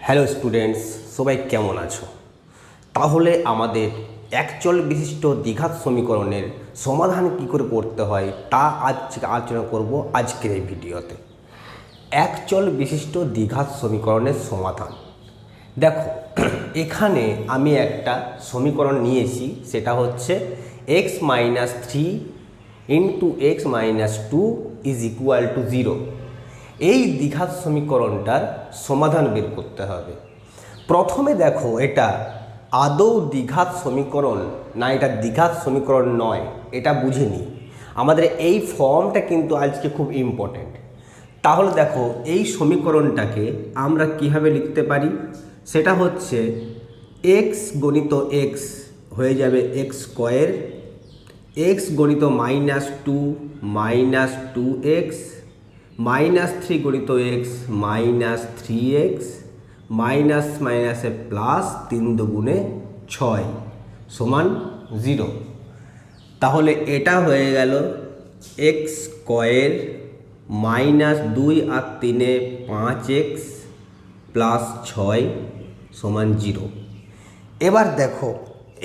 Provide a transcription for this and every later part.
Hello students, সবাই কেমন আছো? তাহলে আমাদের একচল বিশিষ্ট দ্বিঘাত সমীকরণের সমাধান কী করে করতে হয় তা আজকে আলোচনা করব আজকের এই ভিডিওতে। একচল বিশিষ্ট দ্বিঘাত সমীকরণের সমাধান। দেখো, এখানে আমি একটা সমীকরণ নিয়েছি, সেটা হচ্ছে x - 3 × x - 2 = 0। এই দ্বিঘাত সমীকরণটার সমাধান বের করতে হবে। প্রথমে দেখো, এটা আদৌ দ্বিঘাত সমীকরণ না এটা দ্বিঘাত সমীকরণ নয়, এটা বুঝে নিই। আমাদের এই ফর্মটা কিন্তু আজকে খুব ইম্পর্ট্যান্ট। তাহলে দেখো, এই সমীকরণটাকে আমরা কিভাবে লিখতে পারি, সেটা হচ্ছে x গণিত x হয়ে যাবে x² x গণিত -2 -2x -3 গণিত x -3x মাইনাস মাইনাসে প্লাস 3 দুগুণে 6 সমান 0। তাহলে এটা হয়ে গেল x² -2 আর 3 5x প্লাস 6 সমান 0। এবার দেখো,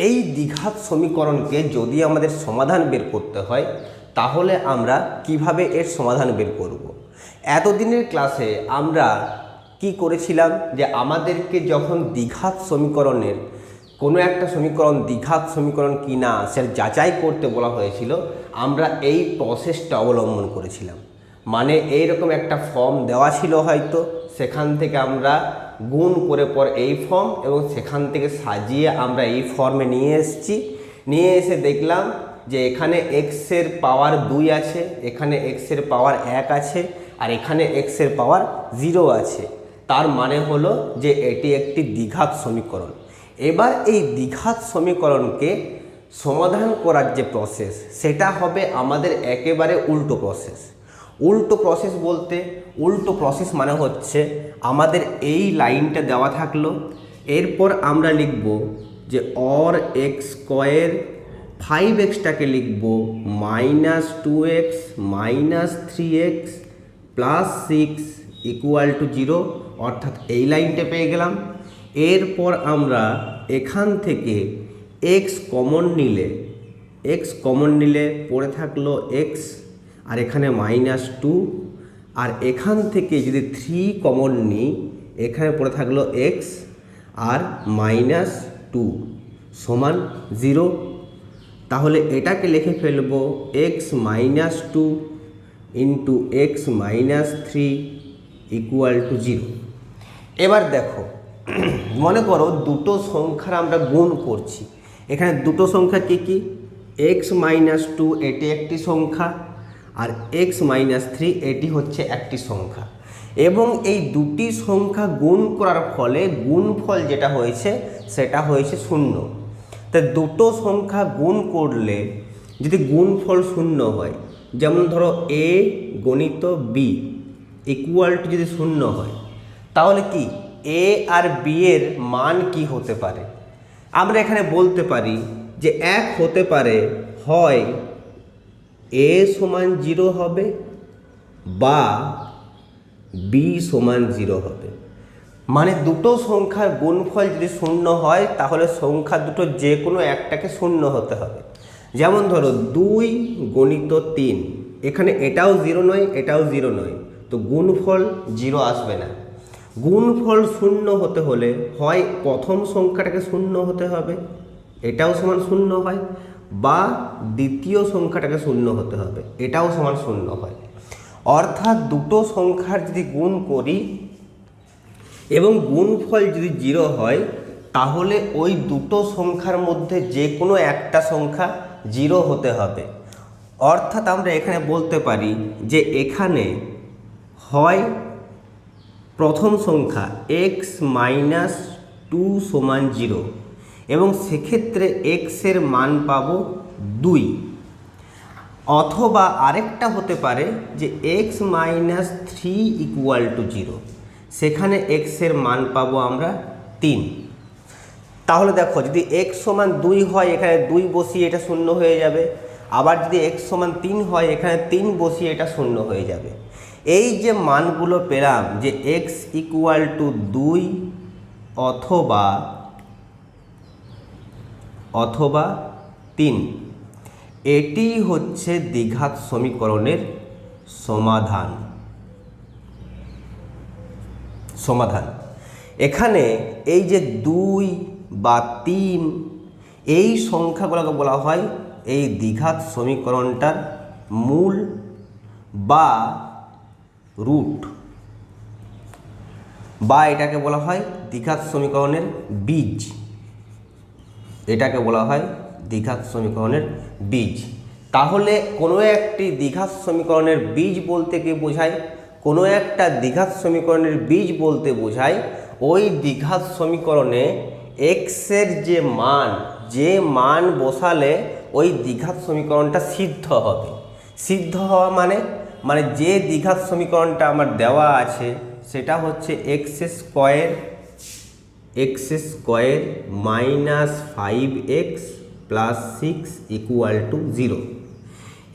এই দ্বিঘাত সমীকরণকে যদি আমাদের সমাধান বের করতে হয় তাহলে আমরা কিভাবে এর সমাধান বের করব। এতদিনের ক্লাসে আমরা কি করেছিলাম, যে আমাদেরকে যখন দ্বিঘাত সমীকরণের কোনো একটা সমীকরণ দ্বিঘাত সমীকরণ কি না সেটা যাচাই করতে বলা হয়েছিল, আমরা এই প্রসেসটা অবলম্বন করেছিলাম। মানে এইরকম একটা ফর্ম দেওয়া ছিল হয়তো, সেখান থেকে আমরা গুণ করে পর এই ফর্ম এবং সেখান থেকে সাজিয়ে আমরা এই ফর্মে নিয়ে এসে দেখলাম যে এখানে এক্সের পাওয়ার 2 আছে, এখানে এক্সের পাওয়ার 1 আছে, আর এখানে এক্সের পাওয়ার 0 আছে। তার মানে হলো যে এটি একটি দ্বিঘাত সমীকরণ। এবার এই দ্বিঘাত সমীকরণকে সমাধান করার যে প্রসেস, সেটা হবে আমাদের একেবারে উল্টো প্রসেস। উল্টো প্রসেস বলতে, উল্টো প্রসেস মানে হচ্ছে আমাদের এই লাইনটা দেওয়া থাকলো, এরপর আমরা লিখব যে অর x² 5xটাকে লিখব -2x -3x প্লাস 6 = 0, অর্থাৎ এই লাইনটা পেয়ে গেলাম। এরপর আমরা এখান থেকে x কমন নিলে পড়ে থাকলো x, আর এখানে -2, আর এখান থেকে যদি 3 কমন নিই এখানে পড়ে থাকলো x আর -2 সমান 0। তাহলে এটাকে লিখে ফেলবো x - 2 × x - 3 = 0। এবার দেখো, মনে করো দুটো সংখ্যার আমরা গুণ করছি। এখানে দুটো সংখ্যা কি কি, x - 2 এটি একটি সংখ্যা, আর x - 3 এটি হচ্ছে একটি সংখ্যা। এবং এই দুটি সংখ্যা গুণ করার ফলে গুণফল যেটা হয়েছে সেটা হয়েছে 0। তাই দুটো সংখ্যা গুণ করলে যদি গুণফল 0 হয়, যেমন ধরো a গণিত b = যদি 0 হয়, তাহলে কি a আর b এর মান কি হতে পারে? আমরা এখানে বলতে পারি যে এক হতে পারে, হয় a সমান 0 হবে বা b সমান 0 হবে। মানে দুটো সংখ্যার গুণফল যদি 0 হয় তাহলে সংখ্যা দুটো যে কোনো একটাকে 0 হতে হবে। যেমন ধরো 2 গণিত 3, এখানে এটাও 0 নয়, এটাও 0 নয়, তো গুণফল 0 আসবে না। গুণফল 0 হতে হলে হয় প্রথম সংখ্যাটাকে 0 হতে হবে, এটাও সমান 0 হয়, বা দ্বিতীয় সংখ্যাটাকে 0 হতে হবে, এটাও সমান 0 হয়। অর্থাৎ দুটো সংখ্যার যদি গুণ করি এবং গুণফল যদি 0 হয় তাহলে ওই দুটো সংখ্যার মধ্যে যে কোনো একটা সংখ্যা 0 হতে হবে। অর্থাৎ আমরা এখানে বলতে পারি যে এখানে হয় প্রথম সংখ্যা x - 2 সমান 0, এবং সেক্ষেত্রে x এর মান পাবো 2, অথবা আরেকটা হতে পারে যে x - 3 = 0, সেখানে x এর মান পাবো আমরা 3। তাহলে দেখো, যদি x সমান 2 হয় এখানে 2 বসিয়ে এটা 0 হয়ে যাবে, আবার যদি x সমান 3 হয় এখানে 3 বসিয়ে এটা 0 হয়ে যাবে। এই যে মানগুলো পেলাম যে x = 2 অথবা অথবা 3। এটি হচ্ছে দ্বিঘাত সমীকরণের সমাধান। এখানে এই যে 2 বা 3 এই সংখ্যাগুলোকে বলা হয় এই দ্বিঘাত সমীকরণটার মূল বা রুট, বা এটাকে বলা হয় দ্বিঘাত সমীকরণের বীজ। এটাকে বলা হয় দ্বিঘাত সমীকরণের বীজ। তাহলে কোনো একটি দ্বিঘাত সমীকরণের বীজ বলতে কি বোঝায়? কোনো একটা দ্বিঘাত সমীকরণের বীজ বলতে বোঝায় ওই দ্বিঘাত সমীকরণে এক্সের যে মান বসালে ওই দ্বিঘাত সমীকরণটা সিদ্ধ হবে। সিদ্ধ হওয়া মানে যে দ্বিঘাত সমীকরণটা আমার দেওয়া আছে সেটা হচ্ছে x square minus 5x plus 6 equal to 0।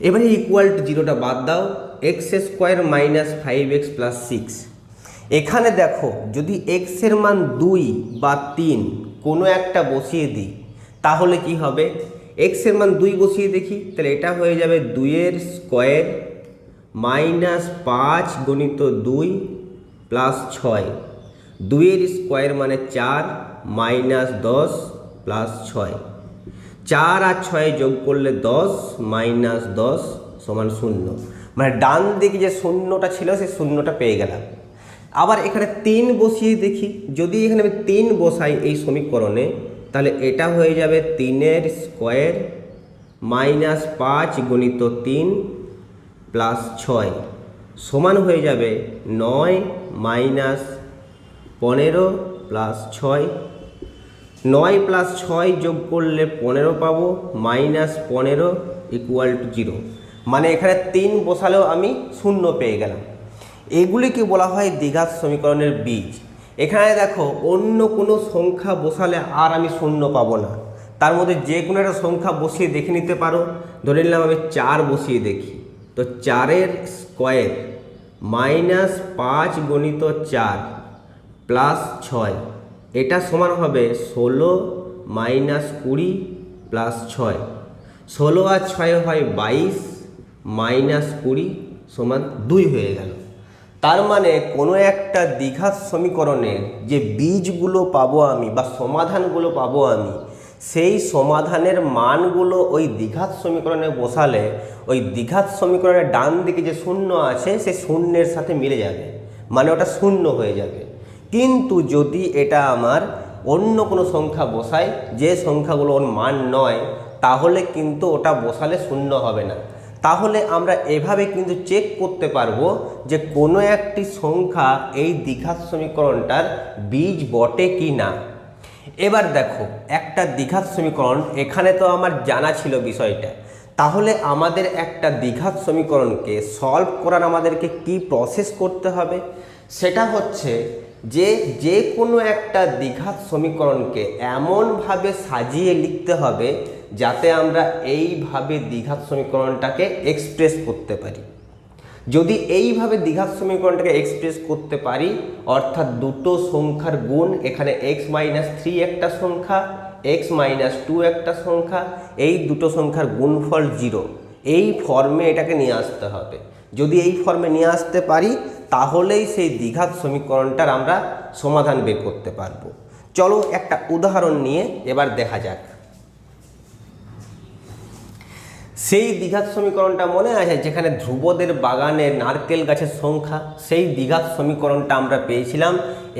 এবারে ইকুয়াল টু 0টা বাদ দাও, x square minus 5x plus 6। এখানে দেখো যদি এক্সের মান 2 বা 3 কোনো একটা বসিয়ে দিই তাহলে কি হবে? এক্সের মান 2 বসিয়ে দেখি, তাহলে এটা হয়ে যাবে 2 স্কোয়ার মাইনাস 5 গণিত 2 প্লাস 6। 2 স্কোয়ার মানে 4 মাইনাস 10 প্লাস 6। 4 আর 6 যোগ করলে 10 মাইনাস 10 সমান 0। মানে ডান দিকে যে শূন্যটা ছিল সেই শূন্যটা পেয়ে গেলাম। আবার এখানে 3 বসিয়ে দেখি, যদি এখানে আমি 3 বসাই এই সমীকরণে তাহলে এটা হয়ে যাবে 3 স্কোয়ার মাইনাস 5 গণিত 3 প্লাস 6 সমান হয়ে যাবে 9 মাইনাস 15 প্লাস 6। 9 প্লাস 6 যোগ করলে 15 পাবো, মাইনাস 15 ইকুয়াল টু 0। মানে এখানে 3 বসালেও আমি 0 পেয়ে গেলাম। এগুলিকে বলা হয় দ্বিঘাত সমীকরণের বীজ। এখানে দেখো অন্য কোনো সংখ্যা বসালে আর আমি 0 পাবো না, তার মধ্যে যে কোনো একটা সংখ্যা বসিয়ে দেখে নিতে পারো। ধরে নিলাম আমি 4 বসিয়ে দেখি, তো 4 স্কোয়ার মাইনাস 5 গণিত 4 প্লাস 6 এটা সমান হবে 16 মাইনাস 20 প্লাস 6। 16 আর 6 হয় 22 মাইনাস 20 সমান 2 হয়ে গেল। তার মানে কোনো একটা দ্বিঘাত সমীকরণের যে বীজগুলো পাবো আমি বা সমাধানগুলো পাবো আমি, সেই সমাধানের মানগুলো ওই দ্বিঘাত সমীকরণে বসালে ওই দ্বিঘাত সমীকরণের ডান দিকে যে শূন্য আছে সেই শূন্যের সাথে মিলে যাবে, মানে ওটা 0 হয়ে যাবে। কিন্তু যদি এটা আমার অন্য কোনো সংখ্যা বসায় যে সংখ্যাগুলো ওর মান নয়, তাহলে কিন্তু ওটা বসালে 0 হবে না। তাহলে আমরা এভাবে কিন্তু চেক করতে পারবো যে কোনো একটি সংখ্যা এই দ্বিঘাত সমীকরণটার বীজ বটে কি না। এবার দেখো একটা দ্বিঘাত সমীকরণ, এখানে তো আমার জানা ছিল বিষয়টা, তাহলে আমাদের একটা দ্বিঘাত সমীকরণকে সলভ করার আমাদেরকে কি প্রসেস করতে হবে? সেটা হচ্ছে যে কোনো একটা দ্বিঘাত সমীকরণকে এমনভাবে সাজিয়ে লিখতে হবে যাতে আমরা এইভাবে দ্বিঘাত সমীকরণটাকে এক্সপ্রেস করতে পারি। যদি এইভাবে দ্বিঘাত সমীকরণটাকে এক্সপ্রেস করতে পারি, অর্থাৎ দুটো সংখ্যার গুণ, এখানে x-3 একটা সংখ্যা, x-2 একটা সংখ্যা, এই দুটো সংখ্যার গুণফল 0, এই ফর্মে এটাকে নিয়ে আসতে হবে। যদি এই ফর্মে নিয়ে আসতে পারি তাহলেই সেই দ্বিঘাত সমীকরণটার আমরা সমাধান বের করতে পারবো। চলো একটা উদাহরণ নিয়ে এবার দেখা যাক। সেই দ্বিঘাত সমীকরণটা মনে আছে যেখানে ধ্রুবদের বাগানের নারকেল গাছের সংখ্যা, সেই দ্বিঘাত সমীকরণটা আমরা পেয়েছিলাম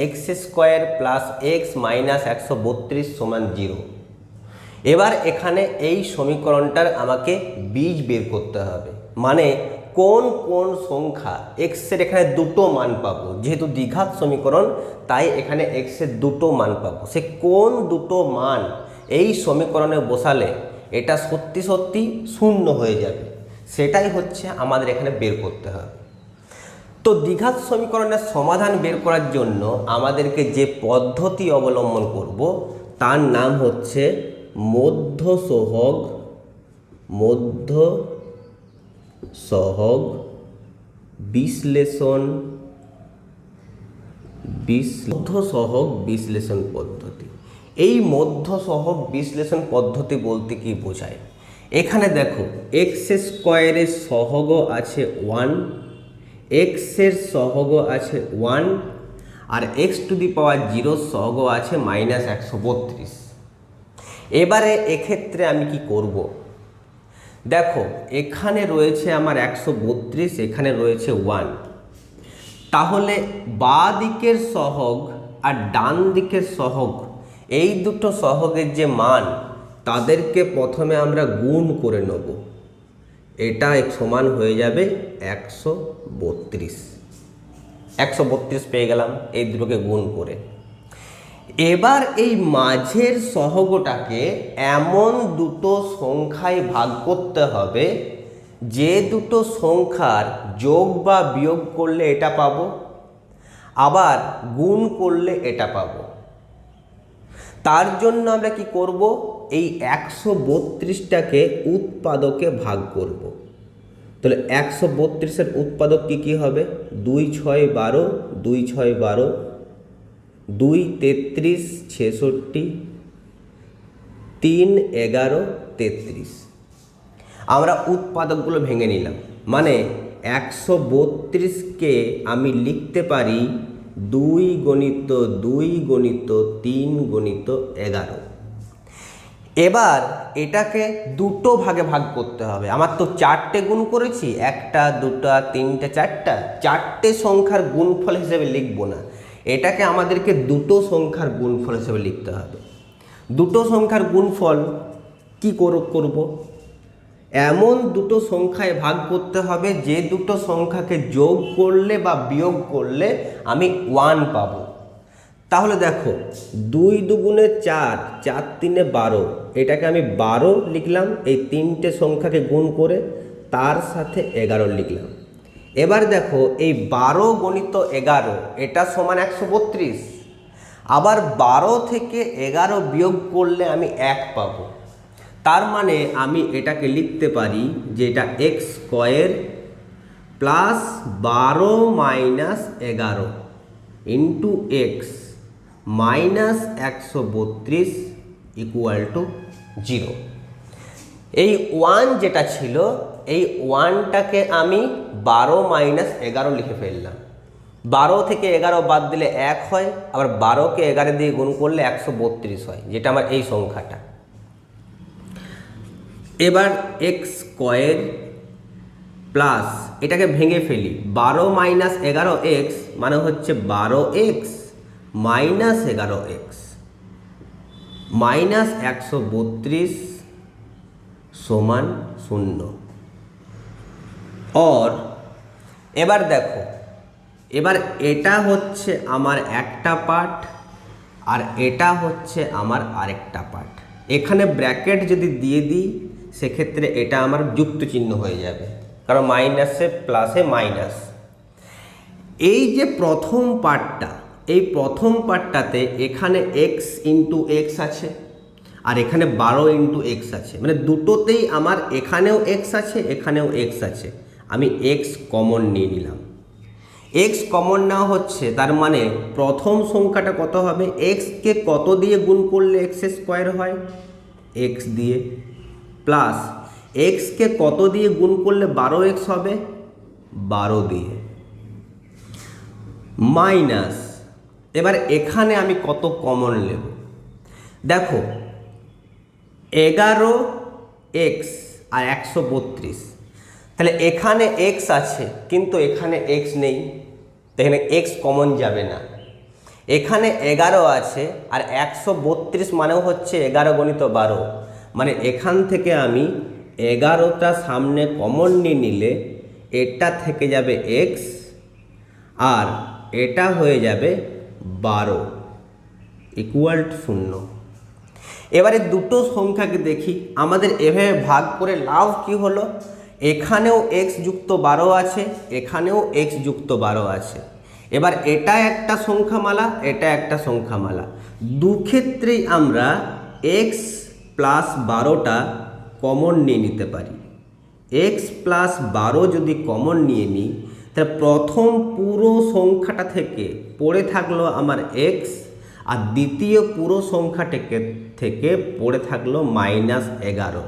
x square plus x minus 132 সমান 0। এবার এখানে এই সমীকরণটার আমাকে বীজ বের করতে হবে, মানে কোন কোন সংখ্যা এক্সের এখানে দুটো মান পাবো, যেহেতু দ্বিঘাত সমীকরণ তাই এখানে এক্সের দুটো মান পাবো। সে কোন দুটো মান এই সমীকরণে বসালে এটা সত্যি সত্যি 0 হয়ে যাবে, সেটাই হচ্ছে আমাদের এখানে বের করতে হবে। তো দ্বিঘাত সমীকরণের সমাধান বের করার জন্য আমাদেরকে যে পদ্ধতি অবলম্বন করব তার নাম হচ্ছে মধ্য সহগ বিশ্লেষণ মধ্য সহগ বিশ্লেষণ পদ্ধতি। এই মধ্য সহগ বিশ্লেষণ পদ্ধতি বলতে কি বোঝায়? এখানে দেখো এক্স স্কোয়ারের সহগ আছে 1, এক্সের সহগ আছে 1, আর এক্স টু দি পাওয়ার 0 সহগ আছে -132। এবারে এক্ষেত্রে আমি কি করব? দেখো এখানে রয়েছে আমার 132, এখানে রয়েছে 1, তাহলে বাঁ দিকের সহগ আর ডান দিকের সহগ, এই দুটো সহগের যে মান তাদেরকে প্রথমে আমরা গুণ করে নেব। এটা সমান হয়ে যাবে 132। 132 পেয়ে গেলাম এই দুটোকে গুণ করে। এবার এই মাঝের সহগটাকে এমন দুটো সংখ্যায় ভাগ করতে হবে যে দুটো সংখ্যার যোগ বা বিয়োগ করলে এটা পাবো, আবার গুণ করলে এটা পাবো। তার জন্য আমরা কি করব? এই 132টাকে উৎপাদকে ভাগ করব। তাহলে 132-এর উৎপাদক কি হবে? 2 6 12, 2 6 12, 2 33 66, 3 11 33। আমরা উৎপাদকগুলো ভেঙে নিলাম, মানে 132কে আমি লিখতে পারি 2 × 2 × 3 × 11। এবার এটাকে দুটো ভাগে ভাগ করতে হবে। আমার তো 4টে গুণ করেছি, 1টা 2টা 3টে 4টা, 4টে সংখ্যার গুণফল হিসেবে লিখব না, এটাকে আমাদেরকে দুটো সংখ্যার গুণফল হিসেবে লিখতে হবে। দুটো সংখ্যার গুণফল কি করব? এমন দুটো সংখ্যায় ভাগ করতে হবে যে দুটো সংখ্যাকে যোগ করলে বা বিয়োগ করলে আমি 1 পাবো। তাহলে দেখো 2 2 4, 4 3 12, এটাকে আমি 12 লিখলাম, এই তিনটে সংখ্যাকে গুণ করে তার সাথে 11 লিখলাম। এবার দেখো এই 12 × 11 এটা সমান 132, আবার 12 থেকে 11 বিয়োগ করলে আমি 1 পাবো। তার মানে আমি এটাকে লিখতে পারি যে এটা x square plus 12 - 11 into x minus 132 equal to 0। এই 1 যেটা ছিল, এই 1টাকে আমি 12 - 11 লিখে ফেললাম। 12 থেকে 11 বাদ দিলে 1 হয়, আবার 12কে 11 দিয়ে গুণ করলে 132 হয়, যেটা আমার এই সংখ্যাটা। এবার এক্স স্কোয়ার প্লাস, এটাকে ভেঙে ফেলি, 12 - 11x মানে হচ্ছে 12x মাইনাস 11x মাইনাস 132 সমান 0। और এবার দেখো, এবার এটা হচ্ছে আমার একটা পার্ট আর এটা হচ্ছে আমার আরেকটা পার্ট। এখানে ব্র্যাকেট যদি দিয়ে দিই সেক্ষেত্রে এটা আমার যুক্ত চিহ্ন হয়ে যাবে, কারণ মাইনাসে প্লাসে মাইনাস। এই যে প্রথম পার্টটা, এই প্রথম পার্টটাতে এখানে x × x আছে আর এখানে 12 × x আছে, মানে দুটোতেই আমার এখানেও x আছে এখানেও x আছে। আমি x কমন নিয়ে নিলাম। x কমন নেওয়া হচ্ছে, তার মানে প্রথম সংখ্যাটা কত হবে? x-কে কত দিয়ে গুণ করলে x² হয়? x দিয়ে, প্লাস x-কে কত দিয়ে গুণ করলে 12x হবে? 12 দিয়ে, মাইনাস। এবার এখানে আমি কত কমন নেব? দেখো 11x আর 132, তাহলে এখানে x আছে কিন্তু এখানে x নেই, এখানে x কমন যাবে না। এখানে 11 আছে আর 132 মানেও হচ্ছে 11 × 12, মানে এখান থেকে আমি 11টা সামনে কমন নিয়ে নিলে এটা থেকে যাবে x আর এটা হয়ে যাবে 12 ইকুয়াল টু 0। এবারে দুটো সংখ্যাকে দেখি, আমাদের এভাবে ভাগ করে লাভ কি হলো? এখানেও x যুক্ত 12 আছে, এখানেও x যুক্ত 12 আছে। এবার এটা একটা সংখ্যামালা, এটা একটা সংখ্যামালা, দু ক্ষেত্রেই আমরা x প্লাস 12টা কমন নিয়ে নিতে পারি। x প্লাস 12 যদি কমন নিয়ে নিই, তাহলে প্রথম পুরো সংখ্যাটা থেকে পড়ে থাকলো আমার এক্স, আর দ্বিতীয় পুরো সংখ্যাটাকে থেকে পড়ে থাকলো -11,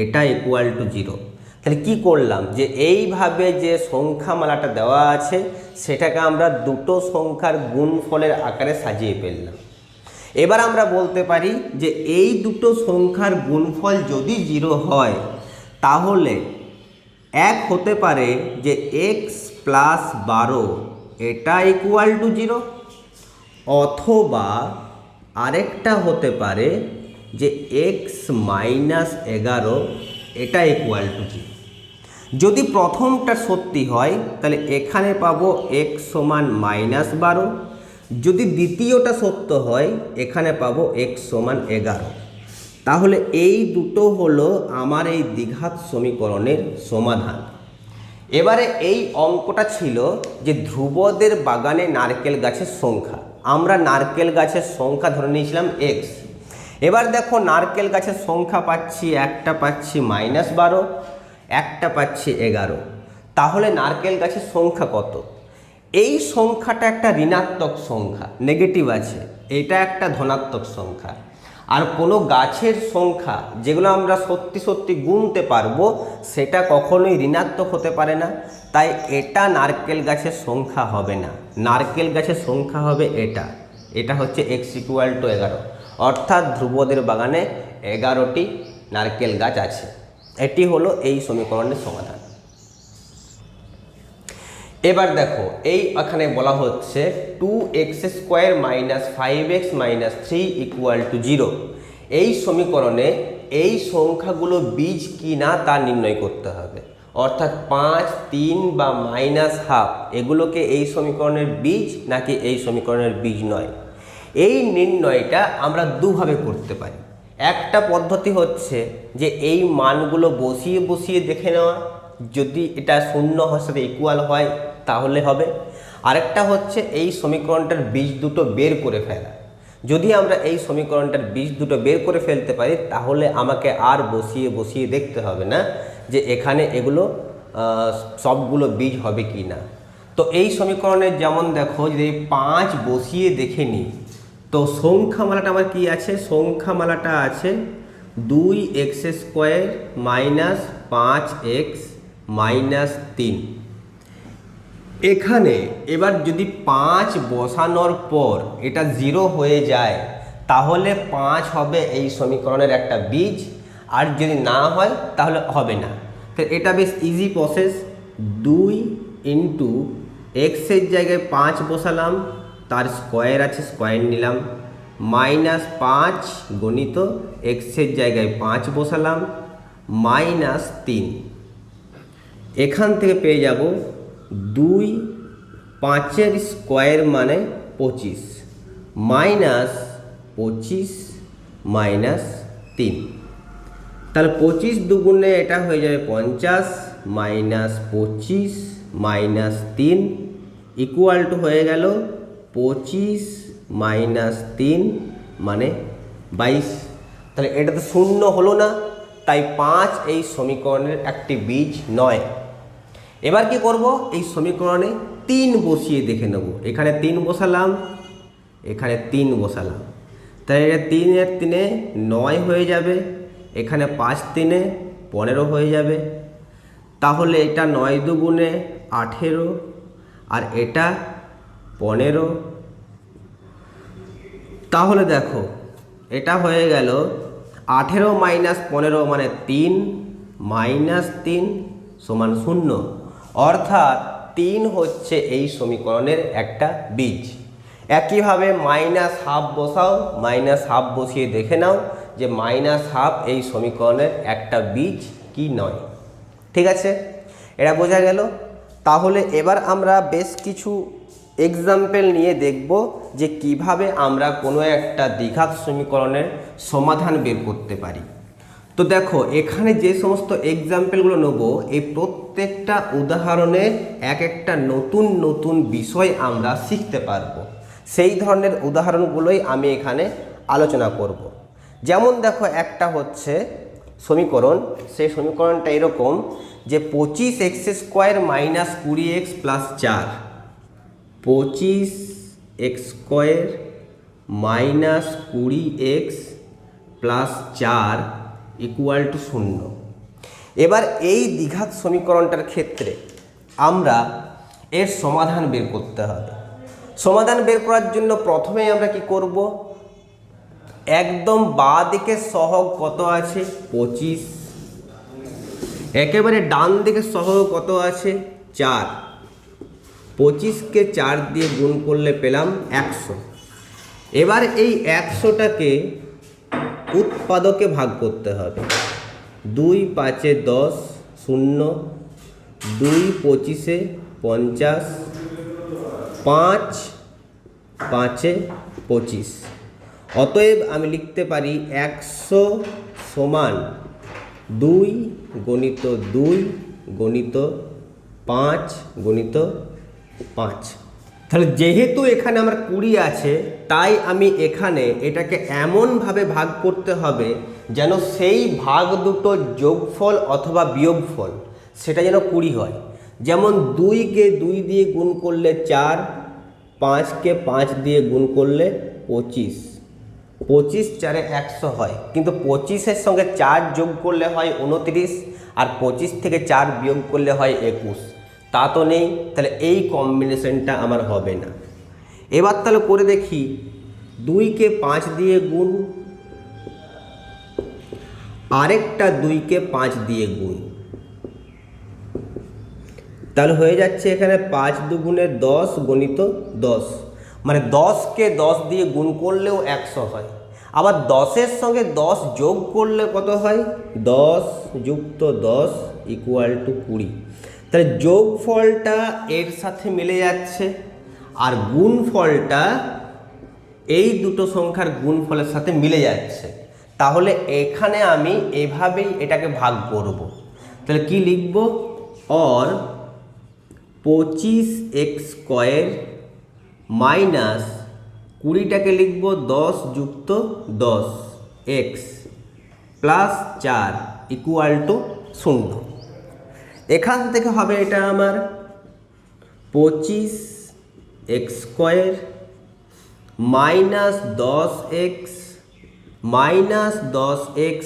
এটা ইকুয়াল টু 0। তাহলে কি করলাম, যে এইভাবে যে সংখ্যামালাটা দেওয়া আছে সেটাকে আমরা দুটো সংখ্যার গুণফলের আকারে সাজিয়ে ফেললাম। এবার আমরা বলতে পারি যে এই দুটো সংখ্যার গুণফল যদি 0 হয় তাহলে এক হতে পারে যে x + 12 এটা ইকুয়াল টু 0, অথবা আরেকটা হতে পারে যে x - 11 এটা ইকুয়াল টু 0। যদি প্রথমটা সত্যি হয় তাহলে এখানে পাবো x সমান -12, যদি দ্বিতীয়টা সত্য হয় এখানে পাবো x সমান 11। তাহলে এই দুটো হলো আমার এই দ্বিঘাত সমীকরণের সমাধান। এবারে এই অঙ্কটা ছিল যে ধ্রুবদের বাগানে নারকেল গাছের সংখ্যা। আমরা নারকেল গাছের সংখ্যা ধরে নিয়েছিলাম x। এবার দেখো নারকেল গাছের সংখ্যা পাচ্ছি, একটা পাচ্ছি -12, একটা পাচ্ছি 11। তাহলে নারকেল গাছের সংখ্যা কত? এই সংখ্যাটা একটা ঋণাত্মক সংখ্যা, নেগেটিভ আছে, এটা একটা ধনাত্মক সংখ্যা। আর কোনো গাছের সংখ্যা যেগুলো আমরা সত্যি সত্যি গুনতে পারবো সেটা কখনোই ঋণাত্মক হতে পারে না, তাই এটা নারকেল গাছের সংখ্যা হবে না। নারকেল গাছের সংখ্যা হবে এটা, এটা হচ্ছে x = 11, অর্থাৎ ধ্রুবদের বাগানে 11টি নারকেল গাছ আছে। এটি হলো এই সমীকরণের সমাধান। এবার দেখো এই এখানে বলা হচ্ছে 2x² - 5x - 3 = 0। এই সমীকরণে এই সংখ্যাগুলো বীজ কি না তা নির্ণয় করতে হবে, অর্থাৎ 5, 3 বা -12 এগুলোকে এই সমীকরণের বীজ নাকি এই সমীকরণের বীজ নয়। এই নির্ণয়টা আমরা দুভাবে করতে পারি। একটা পদ্ধতি হচ্ছে যে এই মানগুলো বসিয়ে বসিয়ে দেখে নেওয়া, যদি এটা 0 সাথে ইকুয়াল হয় তাহলে হবে। আরেকটা হচ্ছে এই সমীকরণটার বীজ দুটো বের করে ফেলা। যদি আমরা এই সমীকরণটার বীজ দুটো বের করে ফেলতে পারি তাহলে আমাকে আর বসিয়ে বসিয়ে দেখতে হবে না যে এখানে এগুলো সবগুলো বীজ হবে কি না। তো এই সমীকরণের যেমন দেখো যদি 5 বসিয়ে দেখে নিই, তো সংখ্যামালাটা আমার কি আছে? সংখ্যামালাটা আছে 2x² - 5x - 3। এখানে এবার যদি 5 বসানোর পর এটা 0 হয়ে যায় তাহলে 5 হবে এই সমীকরণের একটা বীজ, আর যদি না হয় তাহলে হবে না। তো এটা বেশ ইজি প্রসেস। 2 × x এর জায়গায় 5 বসালাম, তার স্কোয়ার আছে স্কোয়ার নিলাম, -5 গণিত x এর জায়গায় 5 বসালাম, -3। এখান থেকে পেয়ে যাব 2 5-এর স্কোয়ার মানে 25, -25 -3। তাহলে 25 দুগুণে এটা হয়ে যাবে 50, -25 -3 ইকুয়াল টু হয়ে গেল 25 -3 মানে 22। তাহলে এটা তো 0 হলো না, তাই 5 এই সমীকরণের একটি বীজ নয়। এবার কি করব? এই সমীকরণে 3 বসিয়ে দেখে নেব। এখানে 3 বসালাম, এখানে 3 বসালাম, তাই এটা 3 এর 3-এ 9 হয়ে যাবে, এখানে 5 3-এ 15 হয়ে যাবে। তাহলে এটা 9 দুগুণে 18 আর এটা 15। তাহলে দেখো এটা হয়ে গেল 18 - 15 মানে 3, -3 সমান 0, অর্থাৎ 3 হচ্ছে এই সমীকরণের একটা বীজ। একইভাবে -12 বসাও, -12 বসিয়ে দেখে নাও যে -12 এই সমীকরণের একটা বীজ কি নয়। ঠিক আছে, এটা বোঝা গেল। তাহলে এবার আমরা বেশ কিছু এক্সাম্পল নিয়ে দেখব যে কিভাবে আমরা কোনো একটা দ্বিঘাত সমীকরণের সমাধান বের করতে পারি। তো দেখো এখানে যে সমস্ত এক্সাম্পলগুলো নেব এই প্রত্যেকটা উদাহরণের এক একটা নতুন নতুন বিষয় আমরা শিখতে পারবো। সেই ধরনের উদাহরণগুলোই আমি এখানে আলোচনা করব। যেমন দেখো একটা হচ্ছে সমীকরণ, সেই সমীকরণটা এরকম যে 25x² - 20x + 4, 25 x square minus 20x plus 4 equal to 0। এবার এই দ্বিঘাত সমীকরণটার ক্ষেত্রে আমরা এর সমাধান বের করতে হবে। সমাধান বের করার জন্য প্রথমেই আমরা কি করব, একদম বাঁ দিকে সহগ কত আছে 25, একেবারে ডান দিকে সহগ কত আছে 4, 25কে 4 দিয়ে গুণ করলে পেলাম 100। এবার এই 100টাকে উৎপাদকে ভাগ করতে হবে। 2 5 10 0, 2 25 50, 5 5 25। অতএব আমি লিখতে পারি 100 সমান 2 গণিত 2 গণিত 5 গণিত 5। তাহলে যেহেতু এখানে আমার 20 আছে, তাই আমি এখানে এটাকে এমনভাবে ভাগ করতে হবে যেন সেই ভাগ দুটো যোগফল অথবা বিয়োগফল সেটা যেন 20 হয়। যেমন 2কে 2 দিয়ে গুণ করলে 4, 5কে 5 দিয়ে গুণ করলে 25, 25 4 100 হয়, কিন্তু 25-এর সঙ্গে 4 যোগ করলে হয় 29, আর 25 থেকে 4 বিয়োগ করলে হয় 21। তা তো নেই, তাহলে এই কম্বিনেশনটা আমার হবে না। এবার তাহলে করে দেখি, 2কে 5 দিয়ে গুণ, আরেকটা 2কে 5 দিয়ে গুণ, তাহলে হয়ে যাচ্ছে এখানে 5 দুগুণে 10 গণিত 10, মানে 10কে 10 দিয়ে গুণ করলেও 100 হয়। আবার 10-এর সঙ্গে 10 যোগ করলে কত হয়, 10 যুক্ত 10 ইকুয়াল টু 20। তাহলে যোগফলটা এর সাথে মিলে যাচ্ছে, আর গুণফলটা এই দুটো সংখ্যার গুণফলের সাথে মিলে যাচ্ছে। তাহলে এখানে আমি এভাবেই এটাকে ভাগ করব। তাহলে কি লিখব, অর 25x স্কোয়ার মাইনাস 20টাকে লিখব 10 যুক্ত 10 x প্লাস 4 ইকুয়াল টু 0। এখান থেকে হবে এটা আমার 25x square minus 10x minus 10x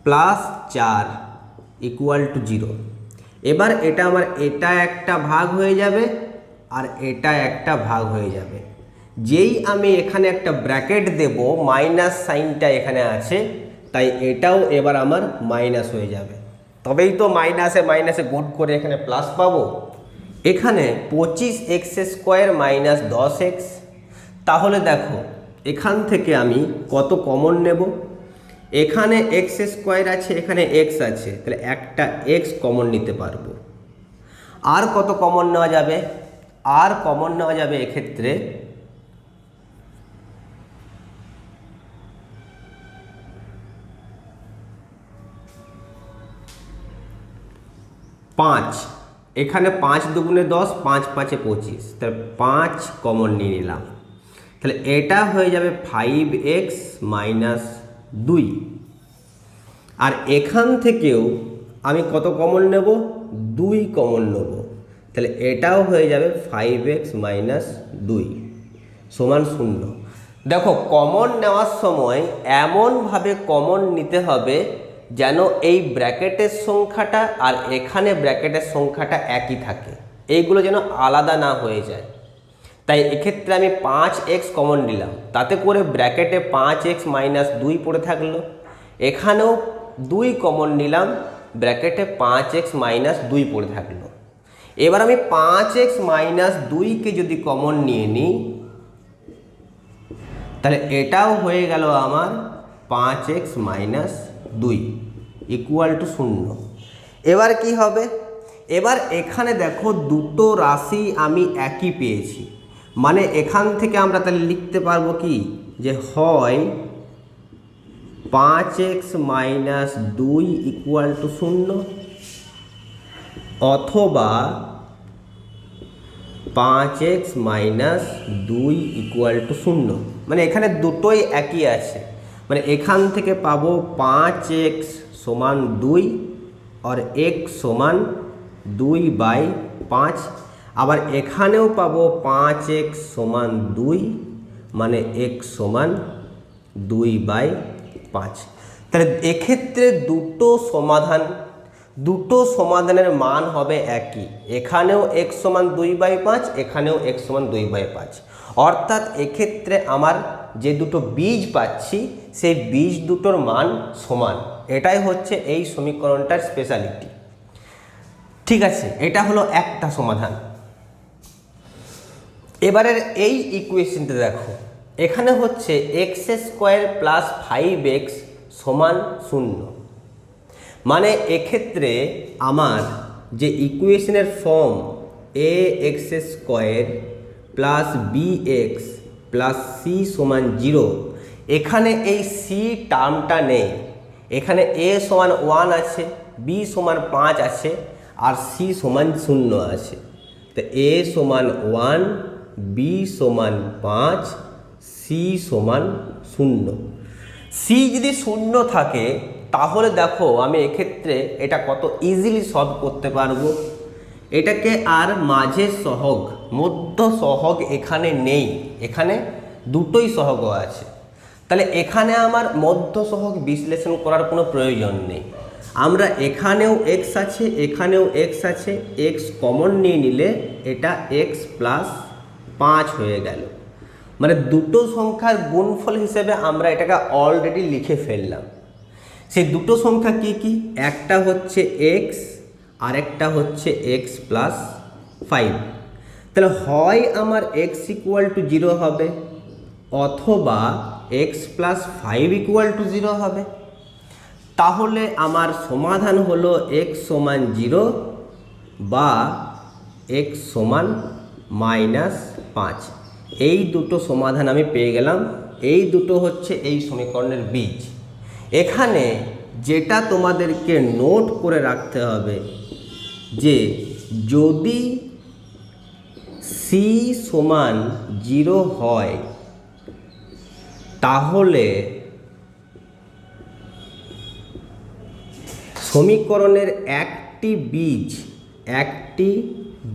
plus 4 equal to 0। এবার এটা আমার এটা একটা ভাগ হয়ে যাবে আর এটা একটা ভাগ হয়ে যাবে। যেই আমি এখানে একটা ব্র্যাকেট দেব, মাইনাস সাইনটা এখানে আছে, তাই এটাও এবার আমার মাইনাস হয়ে যাবে। তবেই তো মাইনাসে মাইনাসে গুণ করে এখানে প্লাস পাবো। এখানে 25x স্কোয়ার মাইনাস 10x, তাহলে দেখো এখান থেকে আমি কত কমন নেব, এখানে এক্স স্কোয়ার আছে, এখানে এক্স আছে, তাহলে একটা এক্স কমন নিতে পারবো। আর কত কমন নেওয়া যাবে, আর কমন নেওয়া যাবে এক্ষেত্রে 5। এখানে 5 দুগুণে 10, 5 5 25, তাহলে 5 কমন নিয়ে নিলাম। তাহলে এটা হয়ে যাবে 5x মাইনাস 2। আর এখান থেকেও আমি কত কমন নেব, 2 কমন নেব, তাহলে এটাও হয়ে যাবে 5x মাইনাস 2 সমান 0। দেখো কমন নেওয়ার সময় এমনভাবে কমন নিতে হবে যেন এই ব্র্যাকেটের সংখ্যাটা আর এখানে ব্র্যাকেটের সংখ্যাটা একই থাকে, এইগুলো যেন আলাদা না হয়ে যায়। তাই এক্ষেত্রে আমি 5x কমন নিলাম, তাতে করে ব্র্যাকেটে 5x মাইনাস 2 পড়ে থাকলো। এখানেও 2 কমন নিলাম, ব্র্যাকেটে 5x মাইনাস 2 পড়ে থাকলো। এবার আমি 5x মাইনাস 2কে যদি কমন নিয়ে নিই, তাহলে এটাও হয়ে গেল আমার 5x মাইনাস 2 ইকুয়াল টু 0। এবার কি হবে, এবার এখানে দেখো দুটো রাশি আমি একই পেয়েছি, মানে এখান থেকে আমরা তাহলে লিখতে পারবো কি, যে হয় 5x মাইনাস 2 ইকুয়াল টু 0, অথবা 5x মাইনাস 2 ইকুয়াল টু 0। মানে এখানে দুটোই একই আছে, মানে এখান থেকে পাবো 5x সমান 2 আর x সমান 2/5। আবার এখানেও পাবো 5x সমান 2, মানে x সমান 2/5। তাহলে এক্ষেত্রে দুটো সমাধানের মান হবে একই, এখানেও x সমান 2/5, এখানেও x সমান 2/5। অর্থাৎ এক্ষেত্রে আমার যে দুটো বীজ পাচ্ছি সেই বীজ দুটোর মান সমান। এটাই হচ্ছে এই সমীকরণটার স্পেশালিটি। ঠিক আছে, এটা হলো একটা সমাধান। এবারের এই ইকুয়েশনটা দেখো, এখানে হচ্ছে x² প্লাস 5x সমান 0, মানে এক্ষেত্রে আমার যে ইকুয়েশনের form ax² plus bx plus c সমান 0, এখানে এই c টার্মটা নেই। এখানে a সমান 1 আছে, b সমান 5 আছে, আর c সমান 0 আছে। তো a সমান 1, b সমান 5, c সমান 0। c যদি 0 থাকে তাহলে দেখো আমি এক্ষেত্রে এটা কত ইজিলি সলভ করতে পারবো। এটাকে আর মাঝে সহগ, মধ্য সহগ এখানে নেই, এখানে দুটোই সহগ আছে। তাহলে এখানে আমার মধ্য সহগ বিশ্লেষণ করার কোনো প্রয়োজন নেই। আমরা এখানেও x আছে, এখানেও x আছে, x কমন নিয়ে নিলে এটা x প্লাস 5 হয়ে গেল। মানে দুটো সংখ্যার গুণফল হিসেবে আমরা এটাকে অলরেডি লিখে ফেললাম। সেই দুটো সংখ্যা কি কি? একটা হচ্ছে x আর একটা হচ্ছে x প্লাস 5। তাহলে হয় আমার x = 0 হবে, অথবা x প্লাস 5 = 0 হবে। তাহলে আমার সমাধান হলো x সমান 0 বা x সমান -5। এই দুটো সমাধান আমি পেয়ে গেলাম। এই দুটো হচ্ছে এই সমীকরণের বীজ। এখানে যেটা তোমাদেরকে নোট করে রাখতে হবে যে যদি c সমান 0 হয় তাহলে সমীকরণের একটি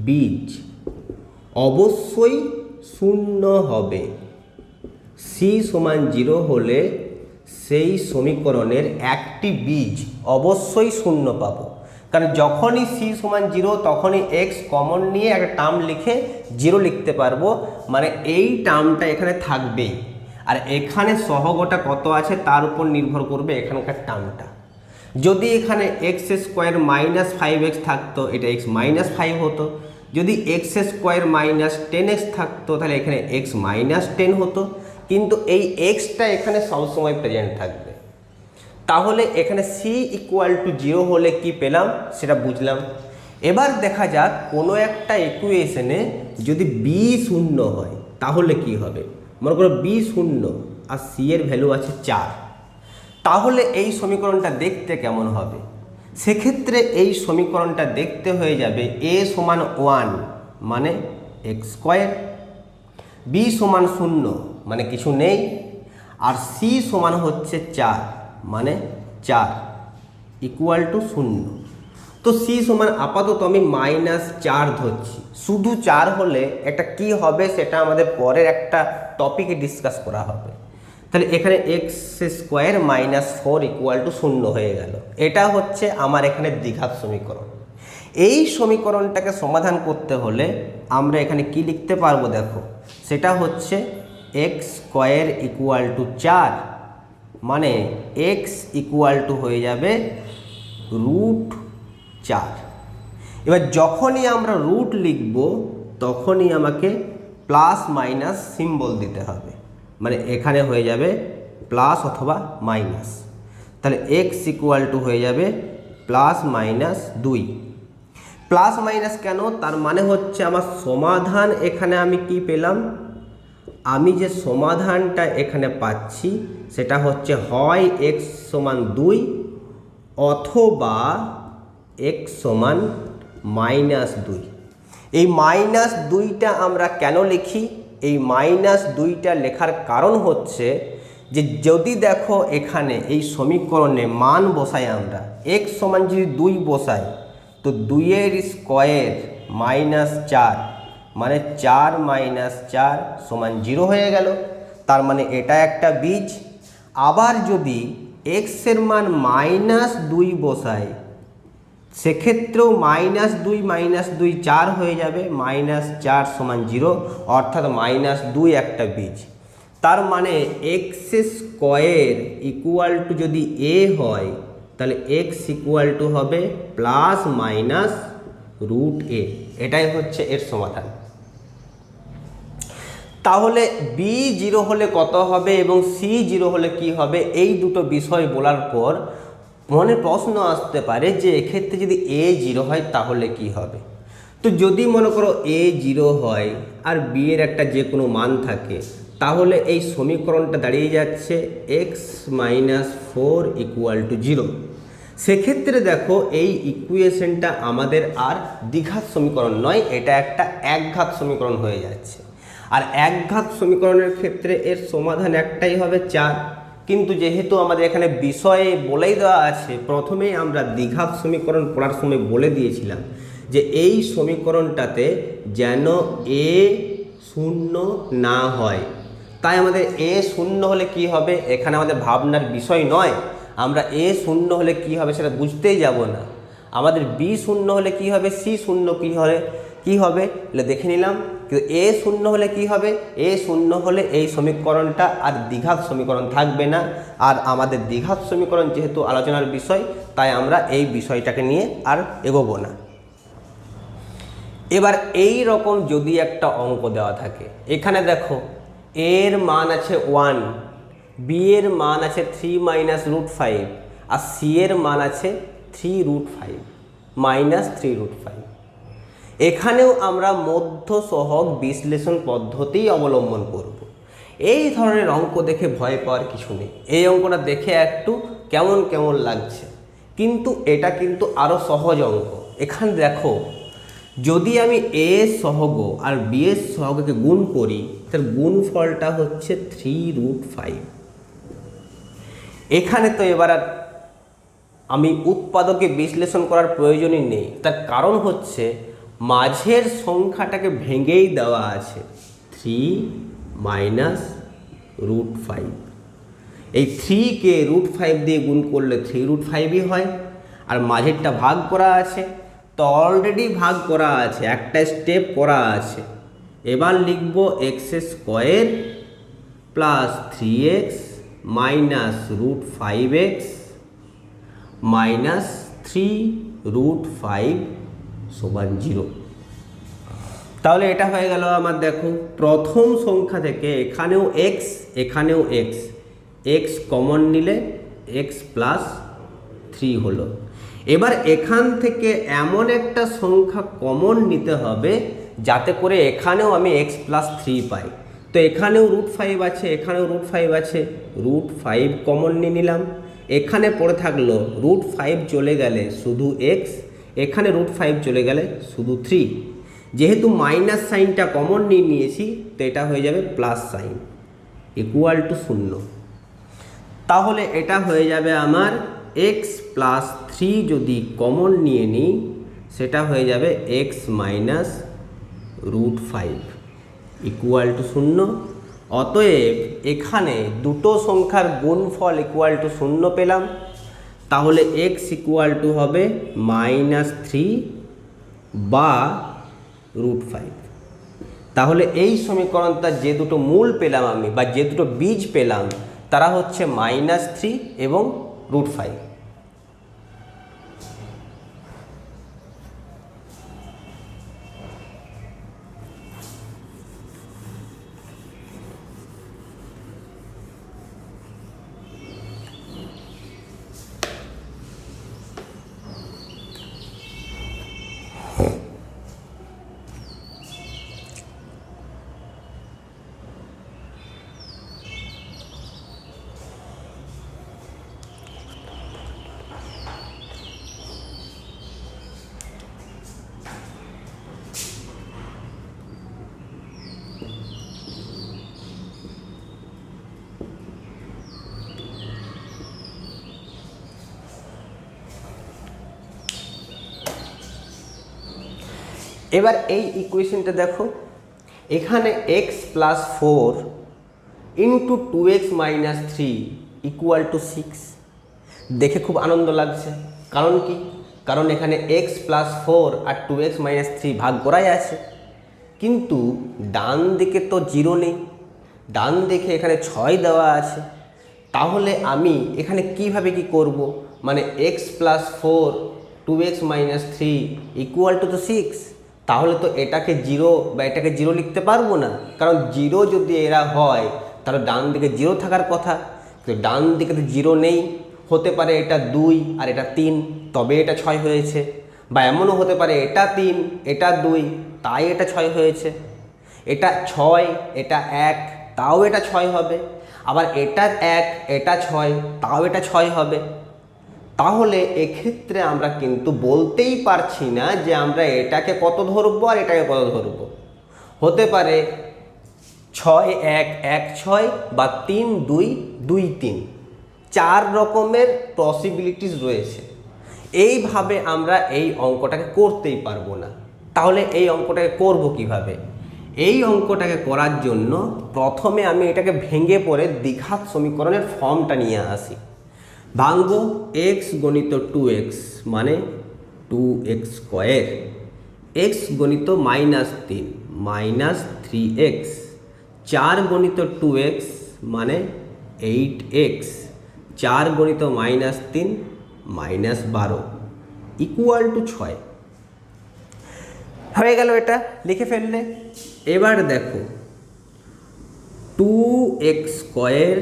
বীজ অবশ্যই 0 হবে। c সমান 0 হলে সেই সমীকরণের একটি বীজ অবশ্যই 0 পাবো। কারণ যখনই c সমান 0 তখনই x কমন নিয়ে একটা টার্ম লিখে 0 লিখতে পারবো, মানে এই টার্মটা এখানে থাকবেই। আর এখানে সহগটা কত আছে তার উপর নির্ভর করবে এখানকার টার্মটা। যদি এখানে x² - 5x থাকতো, এটা x - 5 হতো। যদি x² - 10x থাকতো তাহলে এখানে x - 10 হতো। কিন্তু এই xটা এখানে সবসময় প্রেজেন্ট থাকবে। তাহলে এখানে c = 0 হলে কি পেলাম সেটা বুঝলাম। এবার দেখা যাক কোনো একটা ইকুয়েশনে যদি b 0 হয় তাহলে কি হবে। মনে করো b 0 আর c এর ভ্যালু আছে 4, তাহলে এই সমীকরণটা দেখতে কেমন হবে? সেক্ষেত্রে এই সমীকরণটা দেখতে হয়ে যাবে a সমান 1 মানে x², b সমান 0 মানে কিছু নেই, আর c সমান হচ্ছে 4 মানে 4 = 0। তো c সমান আপাতত আমি -4 ধরছি। শুধু 4 হলে এটা কি হবে সেটা আমাদের পরের একটা টপিকে ডিসকাস করা হবে। তাহলে এখানে x² - 4 = 0 হয়ে গেল। এটা হচ্ছে আমার এখানে দ্বিঘাত সমীকরণ। এই সমীকরণটাকে সমাধান করতে হলে আমরা এখানে কি লিখতে পারবো দেখো, সেটা হচ্ছে x² = 4, মানে x = হয়ে যাবে √4। এবার যখনই আমরা রুট লিখব তখনই আমাকে প্লাস মাইনাস সিম্বল দিতে হবে, মানে এখানে হয়ে যাবে প্লাস অথবা মাইনাস। তাহলে x = হয়ে যাবে +-2। প্লাস মাইনাস কেন? তার মানে হচ্ছে আমার সমাধান এখানে আমি কি পেলাম, আমি যে সমাধানটা এখানে পাচ্ছি সেটা হচ্ছে হয় x সমান 2 অথবা x সমান -2। এই -2টা আমরা কেন লিখি? এই -2টা লেখার কারণ হচ্ছে যে যদি দেখো এখানে এই সমীকরণে মান বসাই আমরা, x সমান যদি 2 বসাই তো 2 এর স্কোয়ার -4, মানে 4 - 4 = 0 হয়ে গেল। তার মানে এটা একটা বীজ। আবার যদি x এর মান -2 বসাই, সেক্ষেত্রেও -2 -2 4 হয়ে যাবে, -4 = 0, অর্থাৎ -2 একটা বীজ। তার মানে x² যদি a হয়, তাহলে x হবে ±√a। এটাই হচ্ছে এর সমাধান। তাহলে b 0 হলে কত হবে এবং c 0 হলে কি হবে, এই দুটো বিষয় বলার পর মনে প্রশ্ন আসতে পারে যে এক্ষেত্রে যদি a 0 হয় তাহলে কি হবে। তো যদি মনে করো a 0 হয় আর b এর একটা যে কোনো মান থাকে, তাহলে এই সমীকরণটা দাঁড়িয়ে যাচ্ছে x - 4 = 0। সেক্ষেত্রে দেখো এই ইকুয়েশনটা আমাদের আর দ্বিঘাত সমীকরণ নয়, এটা একটা একঘাত সমীকরণ হয়ে যাচ্ছে। আর একঘাত সমীকরণের ক্ষেত্রে এর সমাধান একটাই হবে 4। কিন্তু যেহেতু আমাদের এখানে বিষয়ে বলেই দেওয়া আছে, প্রথমেই আমরা দ্বিঘাত সমীকরণ পড়ার সময় বলে দিয়েছিলাম যে এই সমীকরণটাতে যেন a 0 না হয়। তাই আমাদের a 0 হলে কি হবে, এখানে আমাদের ভাবনার বিষয় নয়। আমরা a 0 হলে কি হবে সেটা বুঝতেই যাব না। আমাদের b 0 হলে কি হবে, c 0 কি হবে দেখে নিলাম। কিন্তু a 0 হলে কি হবে, a 0 হলে এই সমীকরণটা আর দ্বিঘাত সমীকরণ থাকবে না। আর আমাদের দ্বিঘাত সমীকরণ যেহেতু আলোচনার বিষয়, তাই আমরা এই বিষয়টাকে নিয়ে আর এগোবো না। এবার এই রকম যদি একটা অঙ্ক দেওয়া থাকে, এখানে দেখো a এর মান আছে 1, b এর মান আছে 3 - √5 আর c এর মান আছে 3√5 -3√5। এখানেও আমরা মধ্য সহগ বিশ্লেষণ পদ্ধতি অবলম্বন করব। এই ধরনের অঙ্ক দেখে ভয় পাওয়ার কিছু নেই। এই অঙ্কটা দেখে একটু কেমন কেমন লাগছে, কিন্তু এটা কিন্তু আরও সহজ অঙ্ক। এখানে দেখো, যদি আমি a সহগ আর b এর সহগকে গুণ করি, তার গুণফলটা হচ্ছে 3√5। এখানে তো এবার আর আমি উৎপাদকে বিশ্লেষণ করার প্রয়োজনই নেই। তার কারণ হচ্ছে মাঝের সংখ্যাটাকে ভেঙেই দেওয়া আছে 3 - √5। এই 3কে √5 দিয়ে গুণ করলে 3√5ই হয়। আর মাঝেরটা ভাগ করা আছে, তো অলরেডি ভাগ করা আছে, একটা স্টেপ করা আছে। এবার লিখব x² + 3x - √5x - 3√5 = 0। তাহলে এটা হয়ে গেল আমার। দেখো প্রথম সংখ্যা থেকে এখানেও x, এখানেও x, x কমন নিলে x + 3 হলো। এবার এখান থেকে এমন একটা সংখ্যা কমন নিতে হবে যাতে করে এখানেও আমি x + 3 পাই। তো এখানেও √5 আছে, এখানেও √5 আছে, √5 কমন নিয়ে নিলাম। এখানে পড়ে থাকলো √5 চলে গেলে শুধু x, এখানে √5 চলে গেলে শুধু 3। যেহেতু মাইনাস সাইনটা কমন নিয়ে নিয়েছি, তো এটা হয়ে যাবে প্লাস সাইন = 0। তাহলে এটা হয়ে যাবে আমার x + 3 যদি কমন নিয়ে নিই, সেটা হয়ে যাবে x - √5 = 0। অতএব এখানে দুটো সংখ্যার গুণফল = 0 পেলাম। তাহলে x হবে -3 বা √5। তাহলে এই সমীকরণটা যে দুটো মূল পেলাম আমি, বা যে দুটো বীজ পেলাম, তারা হচ্ছে -3 এবং √5। এবার এই ইকুয়েশনটা দেখো, এখানে x plus 4 into 2x minus 3 equal to 6। দেখে খুব আনন্দ লাগছে, কারণ কি? কারণ এখানে x প্লাস 4 আর 2x মাইনাস 3 ভাগ করাই আছে, কিন্তু ডান দিকে তো 0 নেই, ডান দিকে এখানে 6 দেওয়া আছে। তাহলে আমি এখানে কিভাবে কি করব? মানে x plus 4 2x minus 3 equal to তো 6, তাহলে তো এটাকে 0 বা এটাকে 0 লিখতে পারবো না, কারণ 0 যদি এরা হয় তাহলে ডান দিকে 0 থাকার কথা, কিন্তু ডান দিকে তো 0 নেই। হতে পারে এটা 2 আর এটা 3, তবে এটা 6 হয়েছে, বা এমনও হতে পারে এটা 3 এটা 2 তাই এটা 6 হয়েছে, এটা 6 এটা 1 তাও এটা 6 হবে, আবার এটা 1 এটা 6 তাও এটা 6 হবে। তাহলে এক্ষেত্রে আমরা কিন্তু বলতেই পারছি না যে আমরা এটাকে কত ধরবো আর এটাকে কত ধরবো। হতে পারে 6 1 1 6 বা 3 2 2 3, 4 রকমের পসিবিলিটিস রয়েছে। এইভাবে আমরা এই অঙ্কটাকে করতেই পারবো না। তাহলে এই অঙ্কটাকে করব কিভাবে? এই অঙ্কটাকে করার জন্য প্রথমে আমি এটাকে ভেঙে পড়ে দ্বিঘাত সমীকরণের ফর্মটা নিয়ে আসি। ভাঙব, x গণিত 2x মানে 2x স্কোয়ার, x গণিত মাইনাস 3 মাইনাস 3x, 4 গণিত 2x মানে 8x, 4 গণিত মাইনাস 3 মাইনাস 12 ইকুয়াল টু 6। হয়ে গেল, এটা লিখে ফেললে। এবার দেখো 2x স্কোয়ার,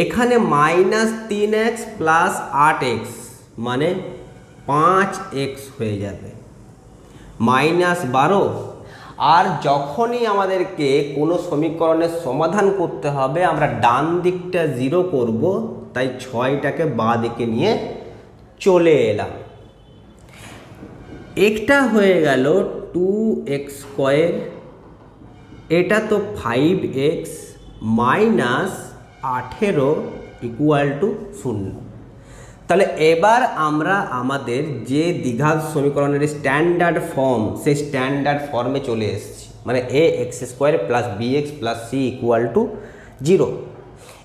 এখানে মাইনাস 3x প্লাস 8x মানে 5x হয়ে যাবে, মাইনাস 12। আর যখনই আমাদেরকে কোনো সমীকরণের সমাধান করতে হবে আমরা ডান দিকটা 0 করব, তাই 6টাকে বাঁ দিকে নিয়ে চলে এলাম। একটা হয়ে গেল 2x স্কোয়ার, এটা তো 5x মাইনাস 18 ইকুয়াল টু 0। তাহলে এবার আমরা আমাদের যে দ্বিঘাত সমীকরণের স্ট্যান্ডার্ড ফর্ম, সেই স্ট্যান্ডার্ড ফর্মে চলে এসেছি, মানে ax square plus bx plus c equal to 0।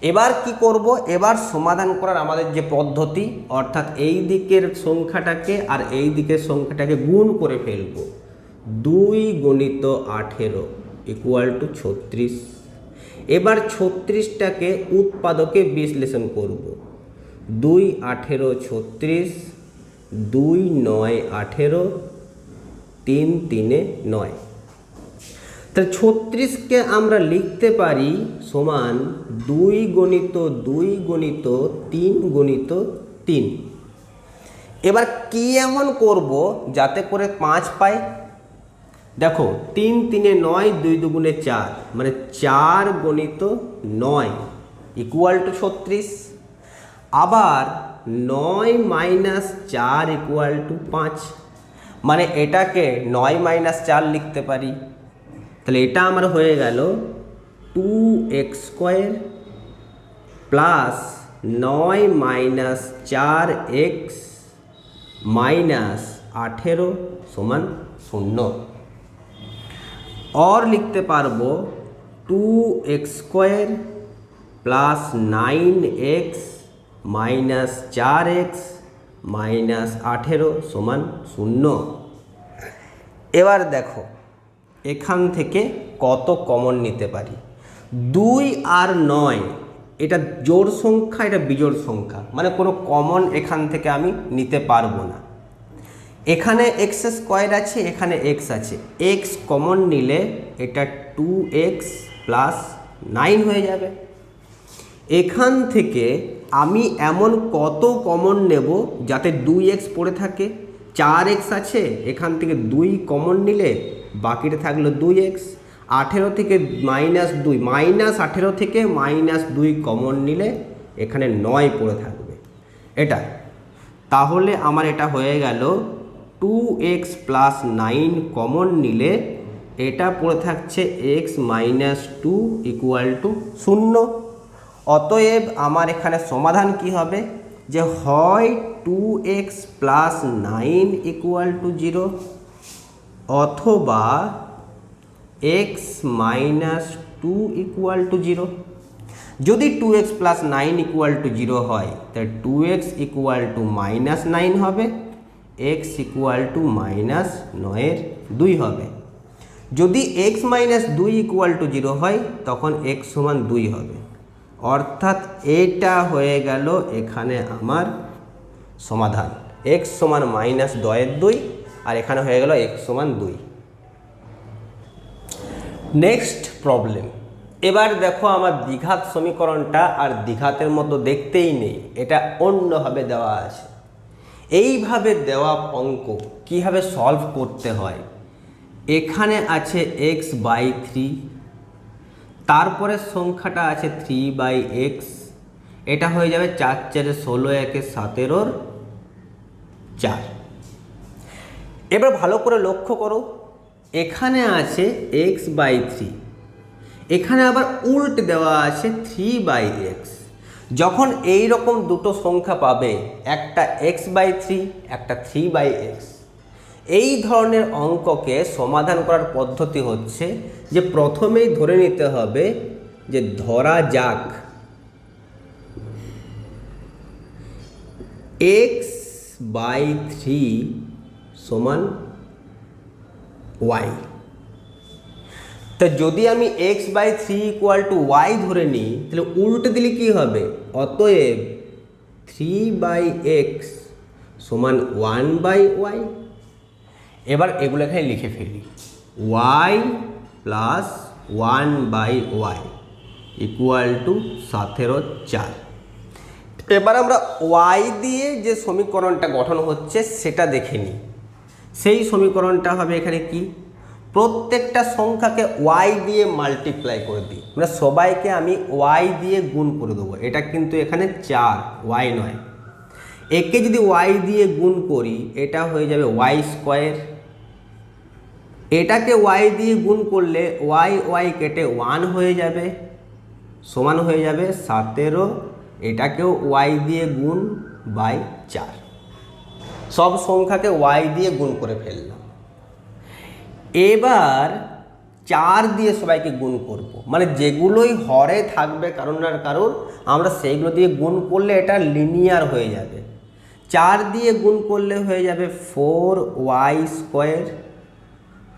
এবার কি করব? এবার সমাধান করার আমাদের যে পদ্ধতি, অর্থাৎ এই দিকের সংখ্যাটাকে আর এই দিকের সংখ্যাটাকে গুণ করে ফেলব। 2 গণিত 18 ইকুয়াল টু 36। এবার 36টাকে উৎপাদকে বিশ্লেষণ করব। 2 18 36, 2 9 18, 3 3 9। তাহলে 36কে আমরা লিখতে পারি সমান 2 গণিত 2 গণিত 3 গণিত 3। এবার কি এমন করব যাতে করে 5 পাই? দেখো 3 3 9, 2 2 4 মানে 4 গণিত 9 ইকুয়াল টু 36। আবার 9 মাইনাস 4 ইকুয়াল টু 5, মানে এটাকে 9 মাইনাস 4 লিখতে পারি। তাহলে এটা আমার হয়ে গেল 2x square plus 9 minus 4x minus 18 সমান 0। और লিখতে পারবো 2x square plus 9x minus 4x minus 18 সমান 0। এবার দেখো এখান থেকে কত কমন নিতে পারি। 2 আর 9 এটা জোড় সংখ্যা, এটা বিজোড় সংখ্যা, মানে কোনো কমন এখান থেকে আমি নিতে পারবো না। এখানে x স্কোয়ার আছে, এখানে x আছে, x কমন নিলে এটা 2x প্লাস 9 হয়ে যাবে। এখান থেকে আমি এমন কত কমন নেব যাতে 2x পড়ে থাকে। 4x আছে, এখান থেকে 2 কমন নিলে বাকিটা থাকলো 2x। 18 থেকে -2, -18 থেকে -2 কমন নিলে এখানে 9 পড়ে থাকবে এটা। তাহলে আমার এটা হয়ে গেল 2x প্লাস 9 কমন নিলে এটা পড়ে থাকছে x মাইনাস 2 ইকুয়াল টু 0। অতএব আমার এখানে সমাধান কি হবে, যে হয় 2x প্লাস 9 ইকুয়াল টু 0, অথবা x minus two equal to zero. যদি 2x plus 9 equal to zero হয় তাহলে 2x ইকুয়াল টু মাইনাস 9 হবে, x ইকুয়াল টু মাইনাস 9/2 হবে। যদি x minus 2 equal to zero হয় তখন x সমান 2 হবে। অর্থাৎ এটা হয়ে গেল এখানে আমার সমাধান, x সমান মাইনাস 10/2 আর এখানে হয়ে গেল x সমান 2। Next problem. এবার দেখো আমার দ্বিঘাত সমীকরণটা আর দ্বিঘাতের মতো দেখতেই নেই, এটা অন্যভাবে দেওয়া আছে। এইভাবে দেওয়া অঙ্ক কীভাবে সলভ করতে হয়, এখানে আছে x/3, তারপরে সংখ্যাটা আছে 3/x, এটা হয়ে যাবে 4 4 16, 1 17 4। এবার ভালো করে লক্ষ্য করো, এখানে আছে x/3, এখানে আবার উল্ট দেওয়া আছে 3/x। যখন এই রকম দুটো সংখ্যা পাবে, একটা x/3 একটা 3/x, এই ধরনের অঙ্ককে সমাধান করার পদ্ধতি হচ্ছে যে প্রথমেই ধরে নিতে হবে যে ধরা যাক x/3 সমান y। তো যদি আমি x/3 ইকুয়াল টু y ধরে নিই তাহলে উল্টে দিলে কি হবে, অতএব 3/x সমান 1/y। এবার এগুলো এখানে লিখে ফেলি, y plus 1/y equal to 17/4। এবার আমরা y দিয়ে যে সমীকরণটা গঠন হচ্ছে সেটা দেখে নিই। সেই সমীকরণটা হবে এখানে কি, প্রত্যেকটা সংখ্যাকে y দিয়ে মাল্টিপ্লাই করে দিই, মানে সবাইকে আমি y দিয়ে গুণ করে দেবো। এটা কিন্তু এখানে 4, y নয়। একে যদি y দিয়ে গুণ করি এটা হয়ে যাবে y²। এটাকে y দিয়ে গুণ করলে y কেটে 1 হয়ে যাবে, সমান হয়ে যাবে 17। এটাকেও y দিয়ে গুণ বাই 4। সব সংখ্যাকে y দিয়ে গুণ করে ফেললাম। এবার 4 দিয়ে সবাইকে গুণ করব, মানে যেগুলোই হরে থাকবে কারণ না কারণ আমরা সেইগুলো দিয়ে গুণ করলে এটা লিনিয়ার হয়ে যাবে। 4 দিয়ে গুণ করলে হয়ে যাবে 4y²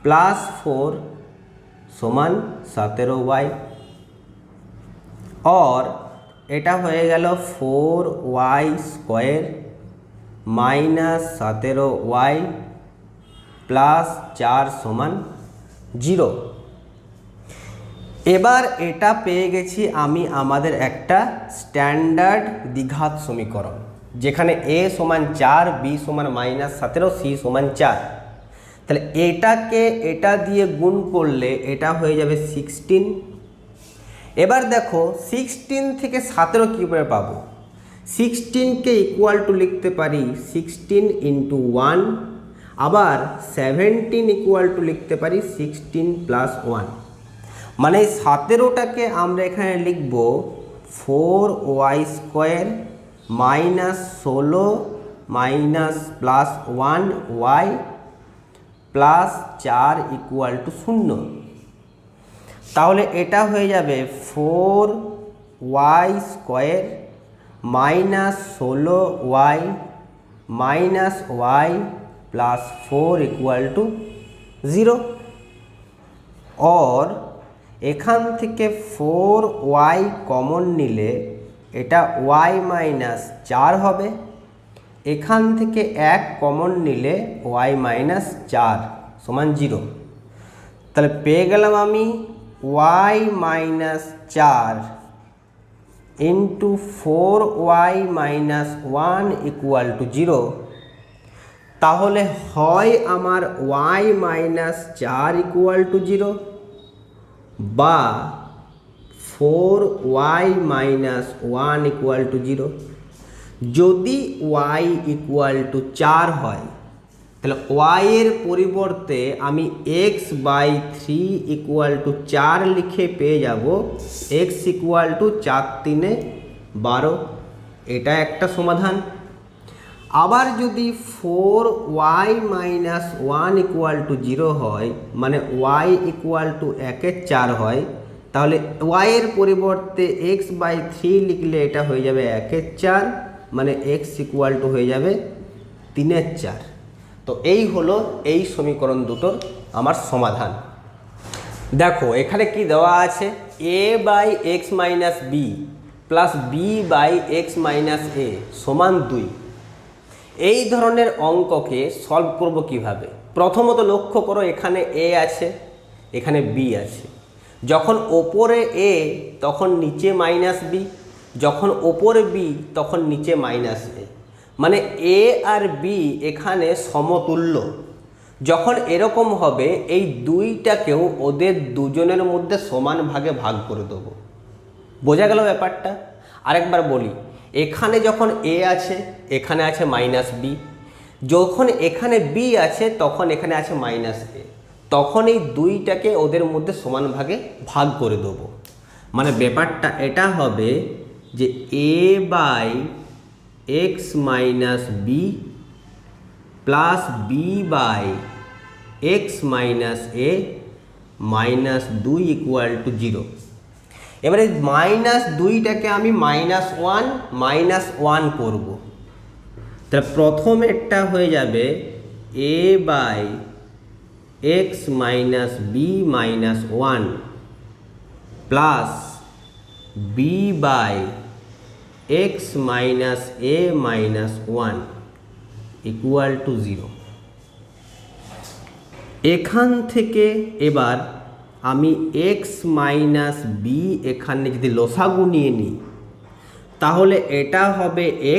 প্লাস 4 সমান 17y। और এটা হয়ে গেল 4y² মাইনাস 17y প্লাস 4 সমান 0। এবার এটা পেয়ে গেছি আমি আমাদের একটা স্ট্যান্ডার্ড দ্বিঘাত সমীকরণ, যেখানে a সমান 4, b সমান -17, c সমান 4। তাহলে এটাকে এটা দিয়ে গুণ করলে এটা হয়ে যাবে 16। এবার দেখো 16 থেকে 17 কীভাবে পাবো, 16কে ইকুয়াল টু লিখতে পারি 16 × 1, আবার 17 ইকুয়াল টু লিখতে পারি 16 + 1। মানে 17টাকে আমরা এখানে লিখব 4y² minus 16 minus plus 1y প্লাস 4 ইকুয়াল টু 0। তাহলে এটা হয়ে যাবে 4y² minus 16y minus y plus 4 equal to 0। और एखान थेके 4y कमन निले एटा y माइनस 4 होबे, एखान थेके 1 कमन निले y माइनस 4 समान 0। ताहले पेये गेलाम आमी y minus 4 into 4y minus 1 equal to 0। ताहले হয় আমার y माइनस 4 इक्वल टू 0 বা 4y माइनस 1 इक्वल टू 0। যদি y इक्वल टू 4 হয় তাহলে y এর পরিবর্তে আমি x/3 ইকুয়াল টু 4 লিখে পেয়ে যাব x ইকুয়াল টু 4 × 3 = 12। এটা একটা সমাধান। আবার যদি 4y মাইনাস 1 ইকুয়াল টু 0 হয়, মানে y ইকুয়াল টু 1/4 হয়, তাহলে y এর পরিবর্তে x/3 লিখলে এটা হয়ে যাবে 1/4, মানে x ইকুয়াল টু হয়ে যাবে 3/4। তো এই হলো এই সমীকরণ দুটোর আমার সমাধান। দেখো এখানে কি দেওয়া আছে, a/x minus B plus b/x minus A সমান 2। এই ধরনের অঙ্ককে সলভ করব কিভাবে? প্রথমত লক্ষ্য করো, এখানে a আছে, এখানে b আছে। যখন ওপরে a তখন নিচে মাইনাস b, যখন ওপরে b তখন নিচে মাইনাস a, মানে a আর b এখানে সমতুল্য। যখন এরকম হবে এই দুইটাকেও ওদের দুজনের মধ্যে সমান ভাগে ভাগ করে দেবো। বোঝা গেল ব্যাপারটা? আরেকবার বলি, এখানে যখন a আছে এখানে আছে মাইনাস b, যখন এখানে b আছে তখন এখানে আছে মাইনাস a, তখন এই দুইটাকে ওদের মধ্যে সমান ভাগে ভাগ করে দেবো। মানে ব্যাপারটা এটা হবে যে a/x minus B plus b/x minus A minus 2 equal to 0। এবারে মাইনাস 2টাকে আমি -1 করব। তাহলে প্রথমেরটা হয়ে যাবে a/x minus b minus 1 plus b/x minus A minus 1 equal to 0। এখান থেকে এবার আমি x মাইনাস বি এখানে যদি লসাগু নিয়ে নিই, তাহলে এটা হবে a,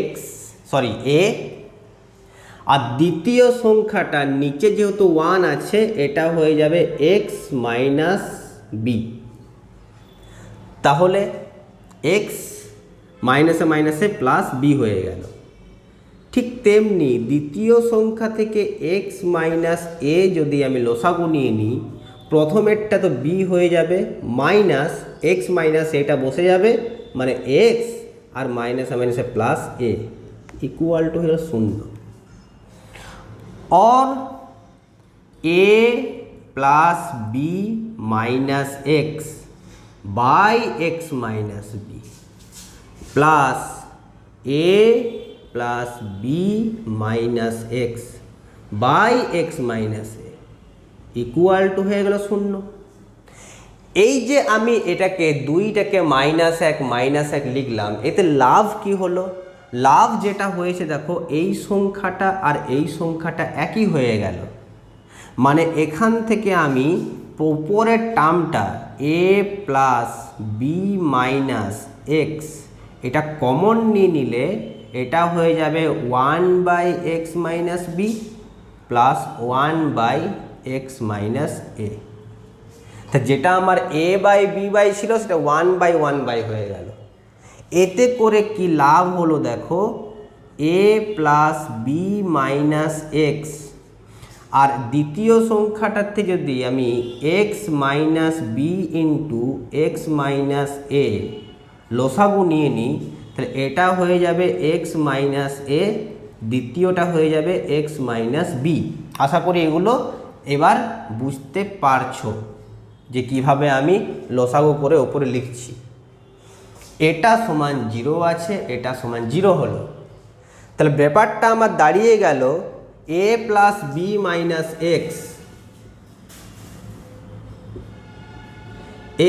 আর দ্বিতীয় সংখ্যাটা নিচে যেহেতু 1 আছে এটা হয়ে যাবে x মাইনাস বি। তাহলে x মাইনাসে মাইনাসে প্লাস বি হয়ে গেল। ঠিক তেমনি দ্বিতীয় সংখ্যা থেকে x মাইনাস এ যদি আমি লসাগু নিয়ে নিই, প্রথমেরটা তো b হয়ে যাবে, মাইনাস x মাইনাস এটা বসে যাবে, মানে x আর মাইনাসে মাইনাসে প্লাস এ ইকুয়াল টু হলো 0। और a plus b minus x by x minus b plus a plus b minus x by x minus a equal to হয়ে গেল 0। এই যে আমি এটাকে দুইটাকে -1 লিখলাম, এতে লাভ কি হলো? লাভ যেটা হয়েছে দেখো, এই সংখ্যাটা আর এই সংখ্যাটা একই হয়ে গেল। মানে এখান থেকে আমি উপরের টার্মটা a plus B minus X এটা কমন নিয়ে নিলে এটা হয়ে যাবে 1/x minus B plus 1/x minus A. তা যেটা আমার a/b/ ছিল সেটা 1/1 হয়ে গেল। এতে করে কি লাভ হলো দেখো, a plus B minus X, আর দ্বিতীয় সংখ্যাটাতে যদি আমি x minus B into x minus A লসাগু নিয়ে নিই, তাহলে এটা হয়ে যাবে x মাইনাস এ, দ্বিতীয়টা হয়ে যাবে x মাইনাস বি। আশা করি এগুলো এবার বুঝতে পারছো যে কিভাবে আমি লসাগু করে ওপরে লিখছি। এটা সমান 0 আছে, এটা সমান 0 হলো। তাহলে ব্যাপারটা আমার দাঁড়িয়ে গেল a plus B minus X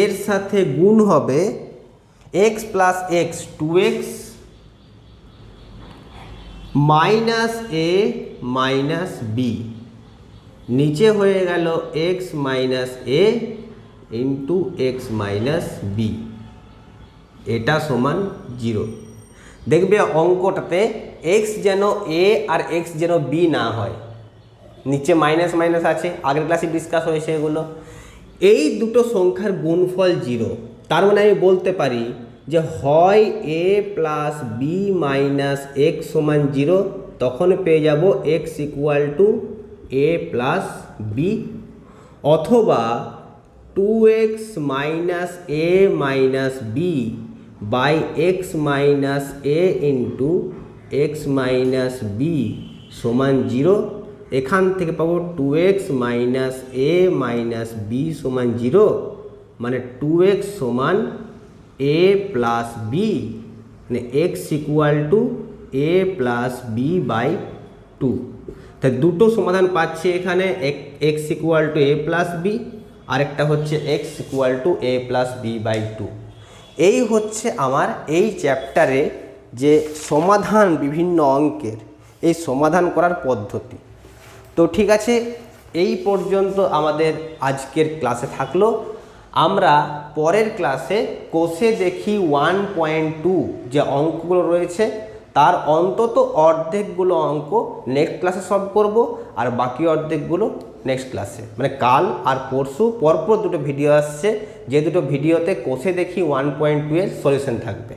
এর সাথে গুণ হবে x plus X 2x minus এ মাইনাস বি, নিচে হয়ে গেল x মাইনাস এ ইন্টু এক্স মাইনাস বি, এটা সমান 0। দেখবে অঙ্কটাতে x যেন a আর x যেন b না হয়, নিচে মাইনাস মাইনাস আছে, আগের ক্লাসে ডিসকাস হয়েছে এগুলো। এই দুটো সংখ্যার গুণফল 0, তার মানে আমি বলতে পারি যে হয় a plus B minus x সমান 0, তখন পেয়ে যাব x equal to a plus b, অথবা 2x minus a minus b by x minus A into x minus b সমান 0, এখান থেকে পাবো 2x মাইনাস এ মাইনাস বি সমান 0, মানে 2x সমান এ প্লাস বি, মানে x equal to a plus b by 2। তাই দুটো সমাধান পাচ্ছি এখানে, x equal to a plus b, আরেকটা হচ্ছে x equal to a plus b by 2। এই হচ্ছে আমার এই চ্যাপ্টারে যে সমাধান বিভিন্ন অঙ্কের এই সমাধান করার পদ্ধতি। তো ঠিক আছে, এই পর্যন্ত আমাদের আজকের ক্লাসে থাকলো। আমরা পরের ক্লাসে কোষে দেখি 1.2 যে অঙ্কগুলো রয়েছে তার অন্তত অর্ধেকগুলো অঙ্ক নেক্সট ক্লাসে সলভ করব, আর বাকি অর্ধেকগুলো নেক্সট ক্লাসে, মানে কাল আর পরশু পরপর দুটো ভিডিও আসছে, যে দুটো ভিডিওতে কোষে দেখি 1.2 এর সলিউশন থাকবে।